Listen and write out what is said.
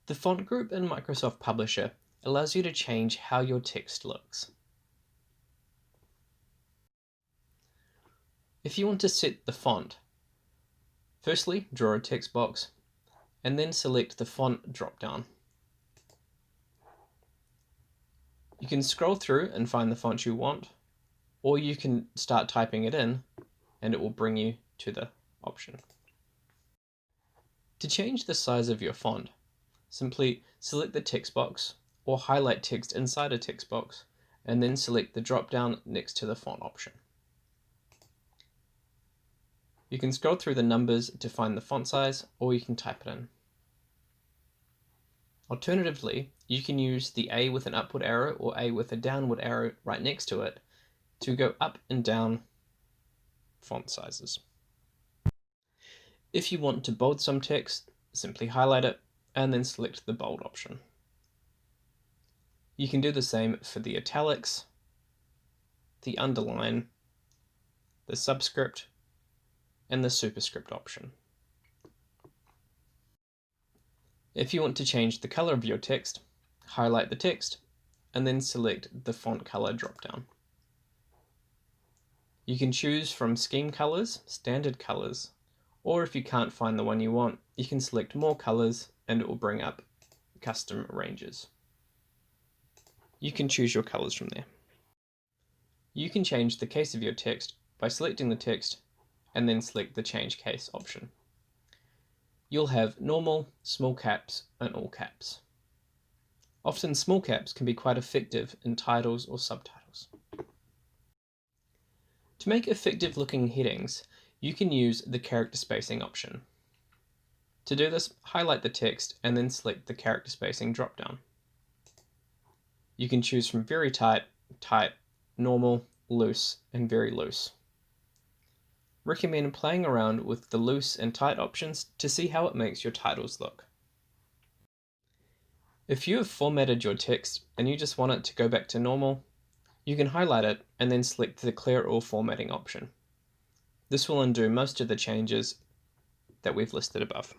The font group in Microsoft Publisher allows you to change how your text looks. If you want to set the font, firstly draw a text box and then select the font drop-down. You can scroll through and find the font you want, or you can start typing it in and it will bring you to the option. To change the size of your font, simply select the text box or highlight text inside a text box and then select the drop-down next to the font option. You can scroll through the numbers to find the font size, or you can type it in. Alternatively, you can use the A with an upward arrow or A with a downward arrow right next to it to go up and down font sizes. If you want to bold some text, simply highlight it and then select the bold option. You can do the same for the italics, the underline, the subscript, and the superscript option. If you want to change the color of your text, highlight the text and then select the font color dropdown. You can choose from scheme colors, standard colors, or if you can't find the one you want, you can select more colors and it will bring up custom ranges. You can choose your colors from there. You can change the case of your text by selecting the text and then select the change case option. You'll have normal, small caps, and all caps. Often small caps can be quite effective in titles or subtitles. To make effective looking headings, you can use the character spacing option. To do this, highlight the text and then select the character spacing dropdown. You can choose from very tight, tight, normal, loose, and very loose. Recommend playing around with the loose and tight options to see how it makes your titles look. If you have formatted your text and you just want it to go back to normal, you can highlight it and then select the Clear All Formatting option. This will undo most of the changes that we've listed above.